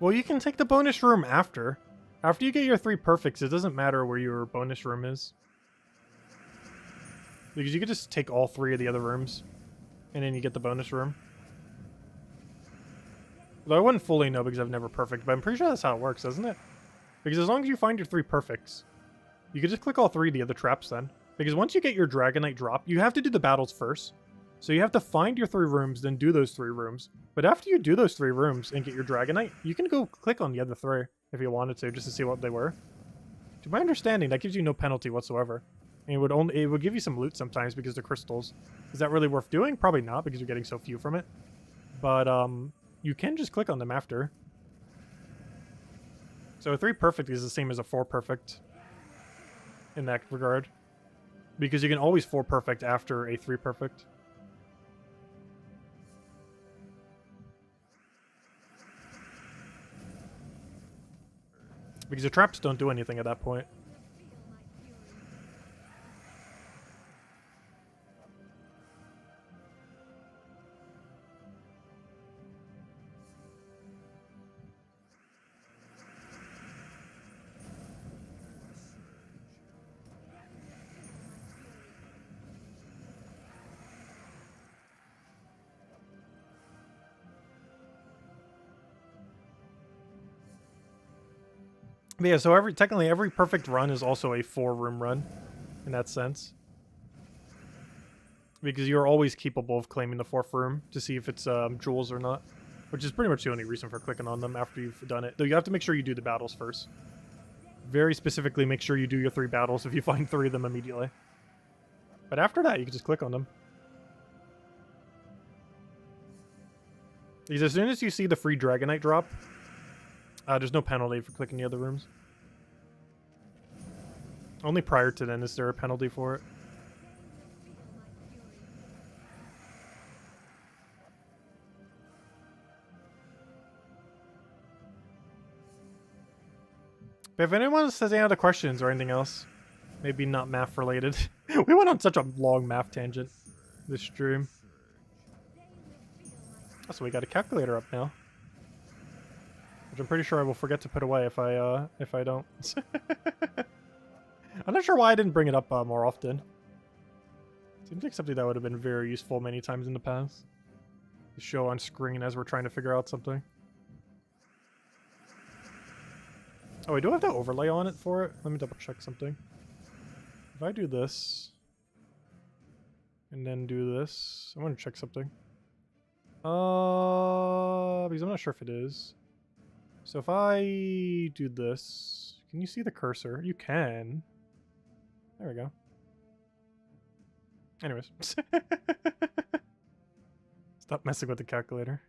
Well, you can take the bonus room after. After you get your 3 perfects, it doesn't matter where your bonus room is. Because you could just take all 3 of the other rooms. And then you get the bonus room. Though I wouldn't fully know because I've never perfect, but I'm pretty sure that's how it works, isn't it? Because as long as you find your 3 perfects, you can just click all 3 of the other traps then. Because once you get your Dragonite drop, you have to do the battles first. So you have to find your 3 rooms, then do those 3 rooms. But after you do those 3 rooms and get your Dragonite, you can go click on the other 3 if you wanted to, just to see what they were. To my understanding, that gives you no penalty whatsoever. And it would give you some loot sometimes because they're crystals. Is that really worth doing? Probably not, because you're getting so few from it. But you can just click on them after. So a 3 perfect is the same as a 4 perfect in that regard. Because you can always 4 perfect after a 3 perfect. Because the traps don't do anything at that point. But yeah, so technically every perfect run is also a 4-room run, in that sense. Because you're always capable of claiming the 4th room to see if it's jewels or not. Which is pretty much the only reason for clicking on them after you've done it. Though you have to make sure you do the battles first. Very specifically, make sure you do your 3 battles if you find 3 of them immediately. But after that, you can just click on them. Because as soon as you see the free Dragonite drop, there's no penalty for clicking the other rooms. Only prior to then is there a penalty for it. But if anyone has any other questions or anything else, Maybe not math related. We went on such a long math tangent this stream. Oh, so we got a calculator up now, which I'm pretty sure I will forget to put away if I don't. I'm not sure why I didn't bring it up more often. Seems like something that would have been very useful many times in the past. To show on screen as we're trying to figure out something. Oh, wait, do I have to overlay on it for it? Let me double check something. If I do this, and then do this, I want to check something. Because I'm not sure if it is. So if I do this, can you see the cursor? You can. There we go. Anyways. Stop messing with the calculator.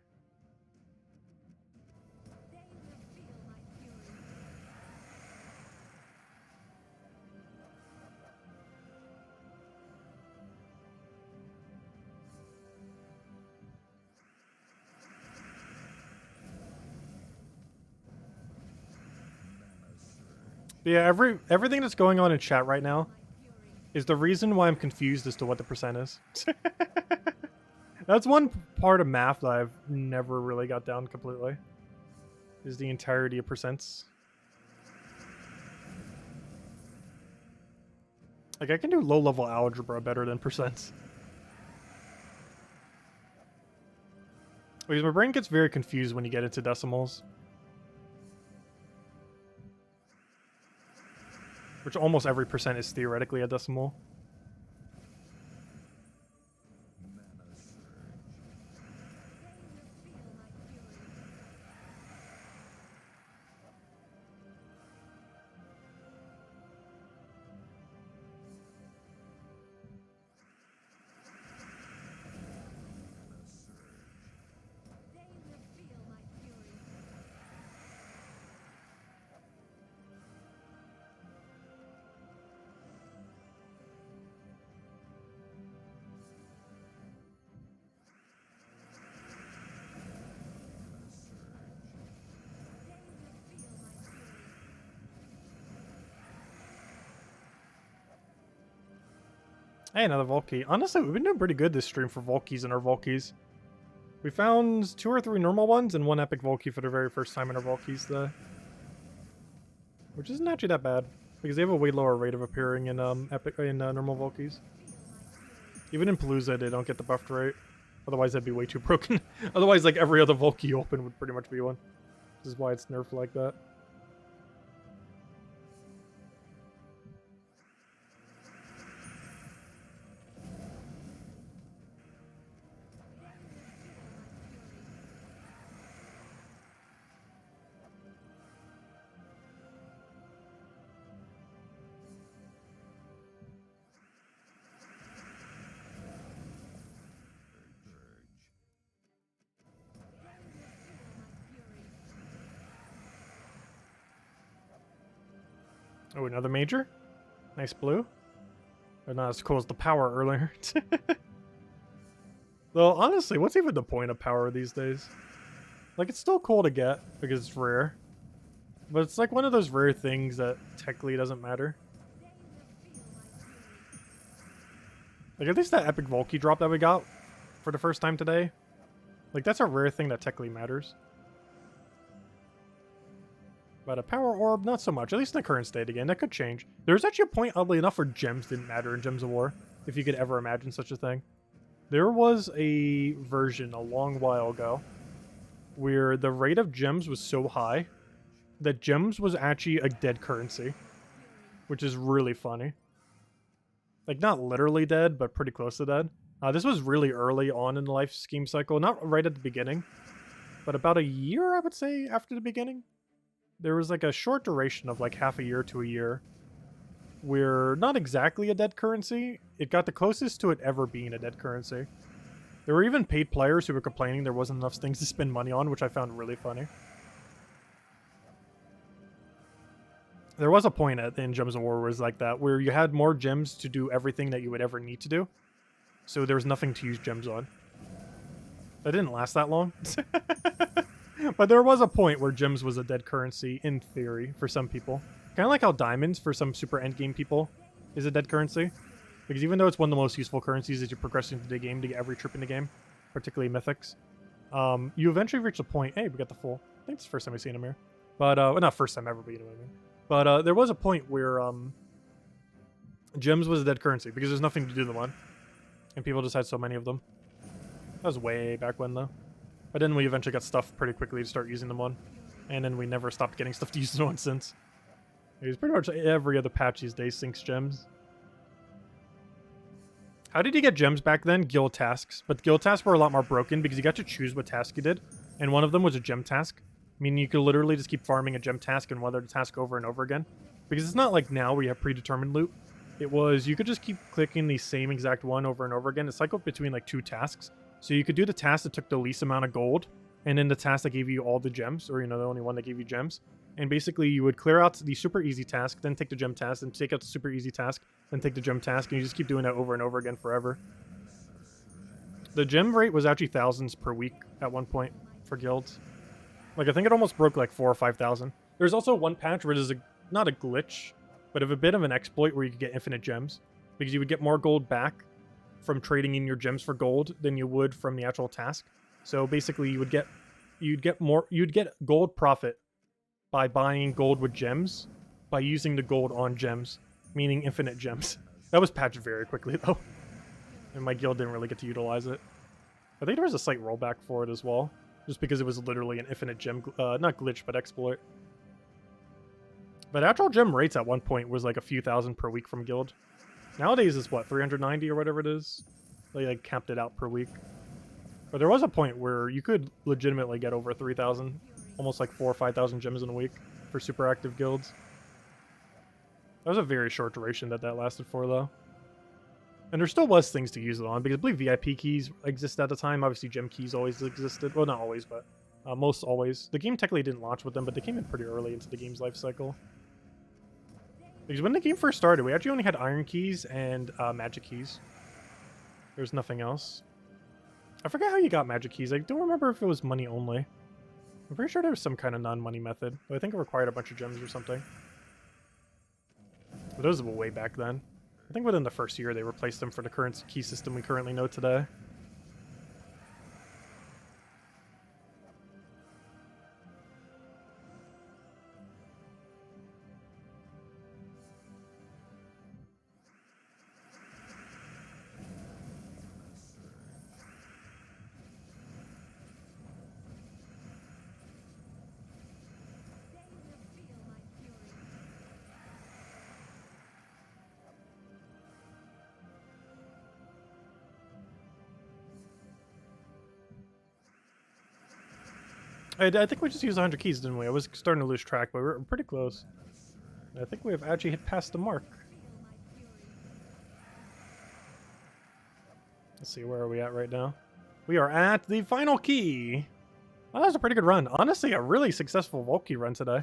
But yeah, everything that's going on in chat right now is the reason why I'm confused as to what the percent is. That's one part of math that I've never really got down completely. Is the entirety of percents. Like, I can do low-level algebra better than percents. Because my brain gets very confused when you get into decimals. Which almost every percent is theoretically a decimal. Hey, another Valkyrie. Honestly, we've been doing pretty good this stream for Valkyries and our Valkyries. We found 2 or 3 normal ones and 1 epic Valkyrie for the very first time in our Valkyries though. Which isn't actually that bad, because they have a way lower rate of appearing in normal Valkyries. Even in Palooza, they don't get the buffed rate. Otherwise, that'd be way too broken. Otherwise, like, every other Valkyrie open would pretty much be one. This is why it's nerfed like that. Oh, another major? Nice blue. They're not as cool as the power earlier. Though, honestly, what's even the point of power these days? Like, it's still cool to get, because it's rare. But it's like one of those rare things that technically doesn't matter. Like, at least that epic Valkyrie drop that we got for the first time today. Like, that's a rare thing that technically matters. But a power orb, not so much. At least in the current state again. That could change. There's actually a point, oddly enough, where gems didn't matter in Gems of War. If you could ever imagine such a thing. There was a version a long while ago where the rate of gems was so high that gems was actually a dead currency. Which is really funny. Like, not literally dead, but pretty close to dead. This was really early on in the life scheme cycle. Not right at the beginning. But about a year, I would say, after the beginning. There was like a short duration of like half a year to a year where not exactly a dead currency, it got the closest to it ever being a dead currency. There were even paid players who were complaining there wasn't enough things to spend money on, which I found really funny. There was a point in Gems of War where it was like that, where you had more gems to do everything that you would ever need to do. So there was nothing to use gems on. That didn't last that long. But there was a point where gems was a dead currency, in theory, for some people. Kind of like how diamonds, for some super endgame people, is a dead currency. Because even though it's one of the most useful currencies as you're progressing through the game to get every trip in the game, particularly mythics, you eventually reach a point. Hey, we got the full. I think it's the first time I've seen him here. But, well, not first time ever, but you know what I mean. But there was a point where gems was a dead currency because there's nothing to do them on. And people just had so many of them. That was way back when, though. But then we eventually got stuff pretty quickly to start using them on. And then we never stopped getting stuff to use them on since. It's pretty much every other patch these days sinks gems. How did you get gems back then? Guild tasks. But guild tasks were a lot more broken because you got to choose what task you did. And one of them was a gem task. Meaning you could literally just keep farming a gem task and weather the task over and over again. Because it's not like now where you have predetermined loot. It was, you could just keep clicking the same exact one over and over again. It cycled between like 2 tasks. So you could do the task that took the least amount of gold. And then the task that gave you all the gems. Or, you know, the only one that gave you gems. And basically you would clear out the super easy task, then take the gem task, then take out the super easy task, then take the gem task. And you just keep doing that over and over again forever. The gem rate was actually thousands per week at one point for guilds. Like, I think it almost broke like 4,000 or 5,000. There's also one patch where there's not a glitch, but a bit of an exploit where you could get infinite gems. Because you would get more gold back from trading in your gems for gold than you would from the actual task. So basically you'd get gold profit by buying gold with gems by using the gold on gems, meaning infinite gems. That was patched very quickly though. And my guild didn't really get to utilize it. I think there was a slight rollback for it as well. Just because it was literally an infinite gem, not glitch, but exploit. But actual gem rates at one point was like a few thousand per week from guild. Nowadays it's what, 390 or whatever it is? They like capped it out per week. But there was a point where you could legitimately get over 3,000, almost like 4,000 or 5,000 gems in a week for super active guilds. That was a very short duration that lasted for though. And there still was things to use it on, because I believe VIP keys existed at the time. Obviously, gem keys always existed. Well, not always, but most always. The game technically didn't launch with them, but they came in pretty early into the game's life cycle. Because when the game first started, we actually only had iron keys and magic keys. There's nothing else. I forget how you got magic keys. I don't remember if it was money only. I'm pretty sure there was some kind of non-money method, but I think it required a bunch of gems or something. But those were way back then. I think within the first year they replaced them for the current key system we currently know today. I think we just used 100 keys, didn't we? I was starting to lose track, but we're pretty close. I think we have actually hit past the mark. Let's see, where are we at right now? We are at the final key. Oh, that was a pretty good run. Honestly, a really successful Vault Key run today.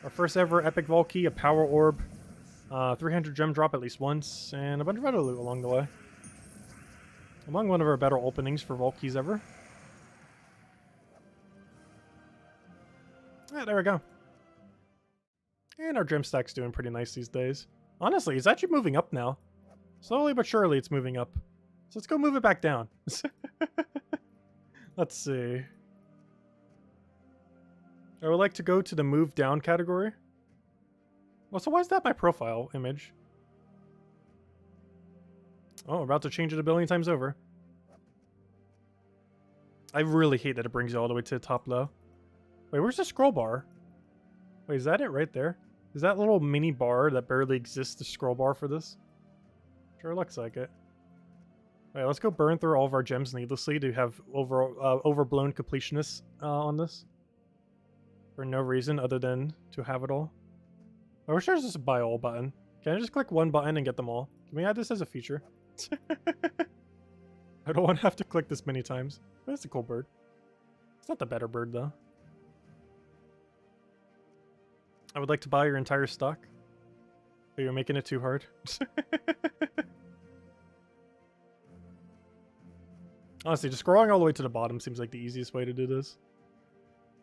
Our first ever epic Vault Key, a power orb, 300 gem drop at least once, and a bunch of other loot along the way. Among one of our better openings for Vault Keys ever. Yeah, there we go. And our gem stack's doing pretty nice these days. Honestly, it's actually moving up now. Slowly but surely it's moving up. So let's go move it back down. Let's see. I would like to go to the move down category. Well, so why is that my profile image? Oh, about to change it a billion times over. I really hate that it brings you all the way to the top though. Wait, where's the scroll bar? Wait, is that it right there? Is that little mini bar that barely exists the scroll bar for this? Sure looks like it. Alright, let's go burn through all of our gems needlessly to have overblown completionists on this. For no reason other than to have it all. I wish there was just a buy all button. Can I just click one button and get them all? Can we add this as a feature? I don't want to have to click this many times. But that's a cool bird. It's not the better bird though. I would like to buy your entire stock. But you're making it too hard. Honestly, just scrolling all the way to the bottom seems like the easiest way to do this.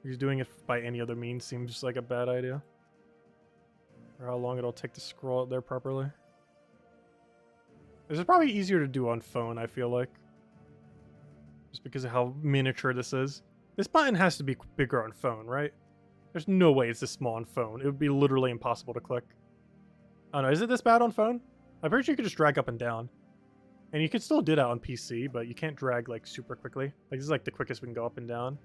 Because doing it by any other means seems like a bad idea. Or how long it'll take to scroll out there properly. This is probably easier to do on phone, I feel like. Just because of how miniature this is. This button has to be bigger on phone, right? There's no way it's this small on phone. It would be literally impossible to click. I don't know, is it this bad on phone? I'm pretty sure you could just drag up and down. And you can still do that on PC, but you can't drag like super quickly. Like this is like the quickest we can go up and down.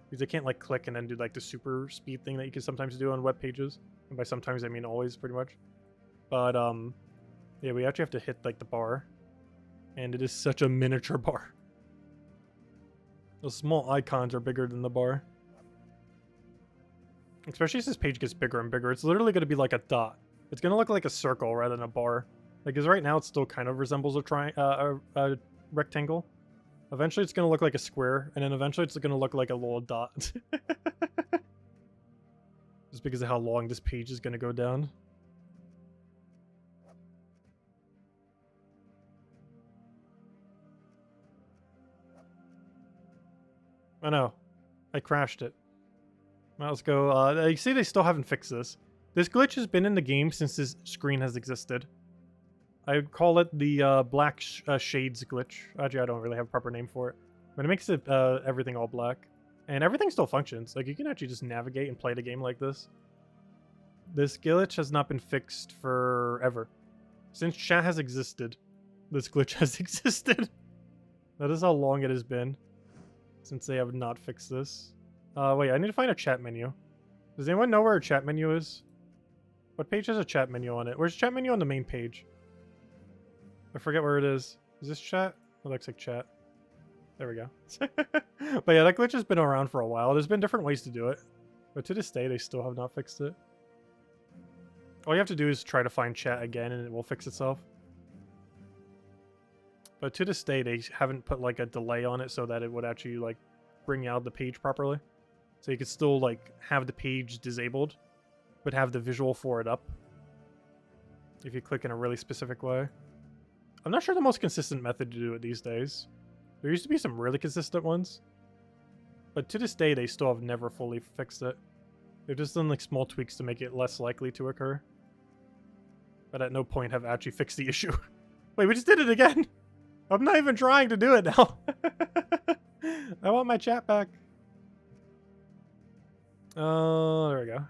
Because they can't like click and then do like the super speed thing that you can sometimes do on web pages. And by sometimes I mean always pretty much. But yeah, we actually have to hit like the bar. And it is such a miniature bar. Those small icons are bigger than the bar. Especially as this page gets bigger and bigger. It's literally going to be like a dot. It's going to look like a circle rather than a bar. Like, because right now it still kind of resembles a rectangle. Eventually it's going to look like a square, and then eventually it's going to look like a little dot. Just because of how long this page is going to go down. I know. I crashed it. Now let's go. You see they still haven't fixed this. This glitch has been in the game since this screen has existed. I would call it the black shades glitch. Actually, I don't really have a proper name for it. But it makes it everything all black. And everything still functions. Like, you can actually just navigate and play the game like this. This glitch has not been fixed forever. Since chat has existed, this glitch has existed. That is how long it has been since they have not fixed this. Wait, I need to find a chat menu. Does anyone know where a chat menu is? What page has a chat menu on it? Where's chat menu on the main page? I forget where it is. Is this chat? It looks like chat. There we go. But yeah, that glitch has been around for a while. There's been different ways to do it. But to this day, they still have not fixed it. All you have to do is try to find chat again and it will fix itself. But to this day, they haven't put like a delay on it so that it would actually like bring out the page properly. So you could still like have the page disabled, but have the visual for it up. If you click in a really specific way. I'm not sure the most consistent method to do it these days. There used to be some really consistent ones. But to this day, they still have never fully fixed it. They've just done like small tweaks to make it less likely to occur. But at no point have actually fixed the issue. Wait, we just did it again! I'm not even trying to do it now. I want my chat back. There we go.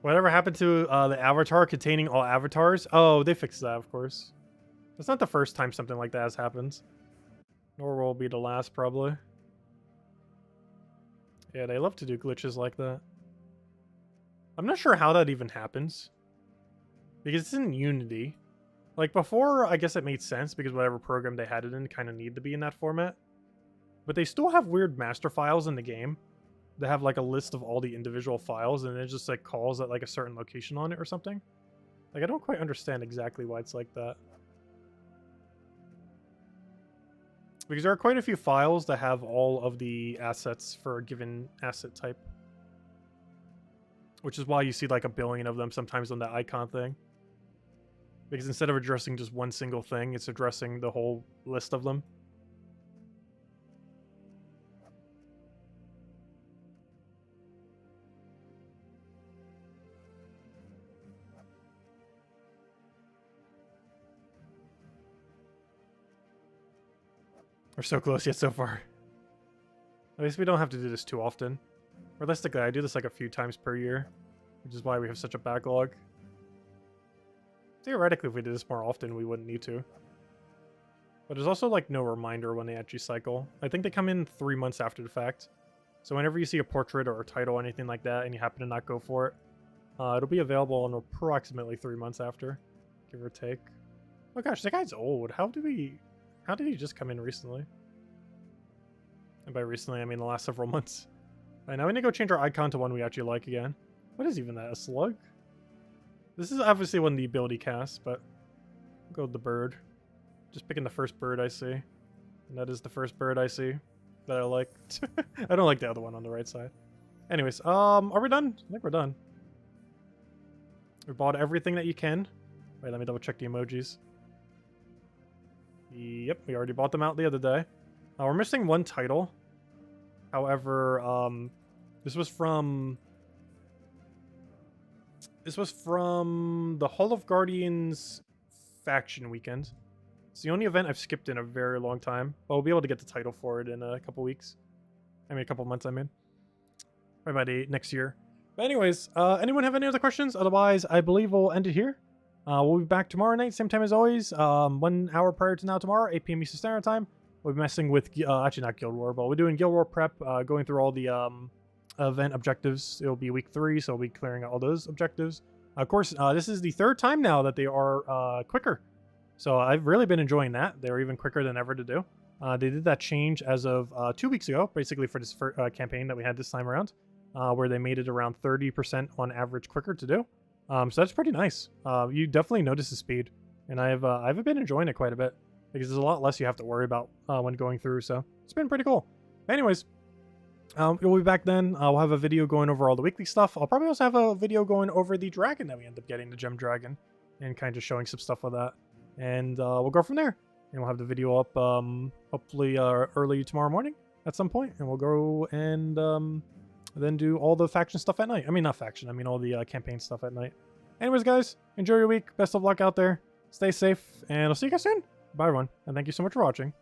Whatever happened to the avatar containing all avatars? Oh, they fixed that, of course. It's not the first time something like that has happened. Nor will be the last, probably. Yeah, they love to do glitches like that. I'm not sure how that even happens. Because it's in Unity. Like, before, I guess it made sense, because whatever program they had it in kind of need to be in that format. But they still have weird master files in the game. They have, like, a list of all the individual files, and it just, like, calls at, like, a certain location on it or something. Like, I don't quite understand exactly why it's like that. Because there are quite a few files that have all of the assets for a given asset type. Which is why you see like a billion of them sometimes on that icon thing. Because instead of addressing just one single thing, it's addressing the whole list of them. We're so close yet so far. At least we don't have to do this too often. Realistically, I do this like a few times per year, which is why we have such a backlog. Theoretically, if we did this more often, we wouldn't need to. But there's also like no reminder when they actually cycle. I think they come in 3 months after the fact. So whenever you see a portrait or a title or anything like that and you happen to not go for it, it'll be available in approximately 3 months after, give or take. Oh gosh, that guy's old. How did he just come in recently? And by recently, I mean the last several months. Alright, now we need to go change our icon to one we actually like again. What is even that? A slug? This is obviously one of the ability casts, but I'll go with the bird. Just picking the first bird I see. And that is the first bird I see that I like. I don't like the other one on the right side. Anyways, are we done? I think we're done. We bought everything that you can. Wait, let me double check the emojis. Yep, we already bought them out the other day. We're missing one title. However, this was from the Hall of Guardians faction weekend. It's the only event I've skipped in a very long time. But we'll be able to get the title for it in a couple weeks. I mean, a couple months, I mean. Probably about next year. But anyways, anyone have any other questions? Otherwise, I believe we'll end it here. We'll be back tomorrow night, same time as always. 1 hour prior to now tomorrow, 8 p.m. Eastern Standard Time. We'll be messing with, actually not Guild War, but we're doing Guild War prep, going through all the event objectives. It'll be week 3, so we'll be clearing out all those objectives. Of course, this is the 3rd time now that they are quicker. So I've really been enjoying that. They were even quicker than ever to do. They did that change as of 2 weeks ago, basically for this campaign that we had this time around, where they made it around 30% on average quicker to do. So that's pretty nice. You definitely notice the speed, and I've been enjoying it quite a bit because there's a lot less you have to worry about when going through. So it's been pretty cool. Anyways, we'll be back then. We'll have a video going over all the weekly stuff. I'll probably also have a video going over the dragon that we end up getting, the gem dragon, and kind of showing some stuff with that. And we'll go from there. And we'll have the video up hopefully early tomorrow morning at some point. And we'll go and then do all the faction stuff at night. I mean, not faction. I mean, all the campaign stuff at night. Anyways, guys, enjoy your week. Best of luck out there. Stay safe. And I'll see you guys soon. Bye, everyone. And thank you so much for watching.